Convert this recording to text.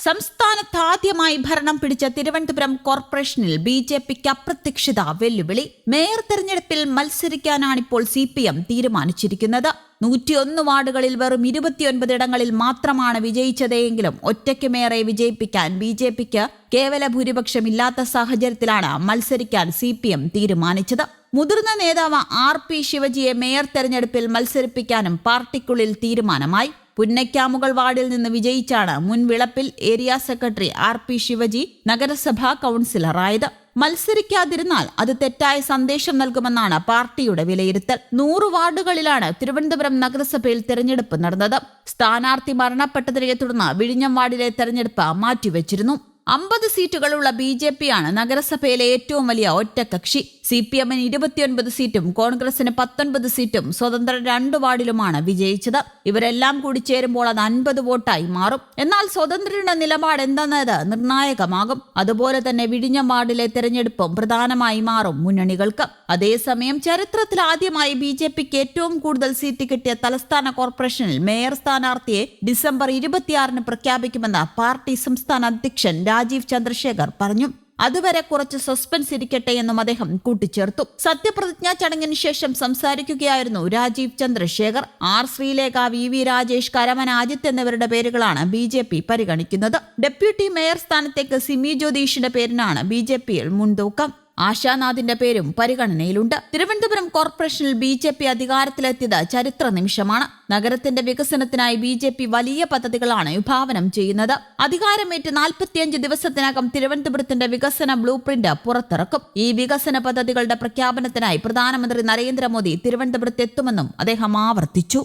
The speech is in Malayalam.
സംസ്ഥാനത്ത് ആദ്യമായി ഭരണം പിടിച്ച തിരുവനന്തപുരം കോർപ്പറേഷനിൽ ബി.ജെ.പിക്ക് അപ്രത്യക്ഷിത വെല്ലുവിളി. മേയർ തെരഞ്ഞെടുപ്പിൽ മത്സരിക്കാനാണിപ്പോൾ CPM തീരുമാനിച്ചിരിക്കുന്നത്. 101 വാർഡുകളിൽ വെറും 29 ഇടങ്ങളിൽ മാത്രമാണ് വിജയിച്ചതെങ്കിലും ഒറ്റയ്ക്ക് മേയറെ വിജയിപ്പിക്കാൻ ബി.ജെ.പിക്ക് കേവല ഭൂരിപക്ഷമില്ലാത്ത സാഹചര്യത്തിലാണ് മത്സരിക്കാൻ CPM തീരുമാനിച്ചത്. മുതിർന്ന നേതാവ് R.P. ശിവജിയെ മേയർ തെരഞ്ഞെടുപ്പിൽ മത്സരിപ്പിക്കാനും പാർട്ടിക്കുള്ളിൽ തീരുമാനമായി. പുന്നയ്ക്കാമുകൾ വാർഡിൽ നിന്ന് വിജയിച്ചാണ് മുൻ Vilappil area secretary R.P. Shivaji നഗരസഭാ കൌൺസിലറായത്. മത്സരിക്കാതിരുന്നാൽ അത് തെറ്റായ സന്ദേശം നൽകുമെന്നാണ് പാർട്ടിയുടെ വിലയിരുത്തൽ. 100 വാർഡുകളിലാണ് തിരുവനന്തപുരം നഗരസഭയിൽ തെരഞ്ഞെടുപ്പ് നടന്നത്. സ്ഥാനാർത്ഥി മരണപ്പെട്ടതിനെ തുടർന്ന് വിഴിഞ്ഞം വാർഡിലെ തെരഞ്ഞെടുപ്പ് മാറ്റിവെച്ചിരുന്നു. 50 സീറ്റുകളുള്ള ബി.ജെ.പിയാണ് നഗരസഭയിലെ ഏറ്റവും വലിയ ഒറ്റക്കക്ഷി. CPM-ന് 29 സീറ്റും കോൺഗ്രസിന് 19 സീറ്റും സ്വതന്ത്രൻ 2 വാർഡിലുമാണ് വിജയിച്ചത്. ഇവരെല്ലാം കൂടി ചേരുമ്പോൾ അത് 50 വോട്ടായി മാറും. എന്നാൽ സ്വതന്ത്രരുടെ നിലപാട് എന്തെന്നത് നിർണായകമാകും. അതുപോലെ തന്നെ വിഴിഞ്ഞം വാർഡിലെ തെരഞ്ഞെടുപ്പും പ്രധാനമായി മാറും മുന്നണികൾക്ക്. അതേസമയം ചരിത്രത്തിൽ ആദ്യമായി ബി.ജെ.പിക്ക് ഏറ്റവും കൂടുതൽ സീറ്റ് കിട്ടിയ തലസ്ഥാന കോർപ്പറേഷനിൽ മേയർ സ്ഥാനാർത്ഥിയെ ഡിസംബർ 26-ന് പ്രഖ്യാപിക്കുമെന്ന് പാർട്ടി സംസ്ഥാന അധ്യക്ഷൻ രാജീവ് ചന്ദ്രശേഖർ പറഞ്ഞു. അതുവരെ കുറച്ച് സസ്പെൻസ് ഇരിക്കട്ടെ എന്നും അദ്ദേഹം കൂട്ടിച്ചേർത്തു. സത്യപ്രതിജ്ഞാ ചടങ്ങിന് ശേഷം സംസാരിക്കുകയായിരുന്നു രാജീവ് ചന്ദ്രശേഖർ. R. ശ്രീലേഖ, V. രാജേഷ്, കരമന അജിത്ത് എന്നിവരുടെ പേരുകളാണ് ബി.ജെ.പി പരിഗണിക്കുന്നത്. ഡെപ്യൂട്ടി മേയർ സ്ഥാനത്തേക്ക് സിമി ജ്യോതിഷിന്റെ പേരിനാണ് ബി.ജെ.പിയിൽ മുൻതൂക്കം. ആശാനാഥിന്റെ പേരും പരിഗണനയിലുണ്ട്. തിരുവനന്തപുരം കോർപ്പറേഷനിൽ ബി.ജെ.പി അധികാരത്തിലെത്തിയത് ചരിത്ര നിമിഷമാണ്. നഗരത്തിന്റെ വികസനത്തിനായി ബി.ജെ.പി വലിയ പദ്ധതികളാണ് വിഭാവനം ചെയ്യുന്നത്. അധികാരമേറ്റ് 45 ദിവസത്തിനകം തിരുവനന്തപുരത്തിന്റെ വികസന ബ്ലൂ പ്രിന്റ് പുറത്തിറക്കും. ഈ വികസന പദ്ധതികളുടെ പ്രഖ്യാപനത്തിനായി പ്രധാനമന്ത്രി നരേന്ദ്രമോദി തിരുവനന്തപുരത്ത് എത്തുമെന്നും അദ്ദേഹം ആവർത്തിച്ചു.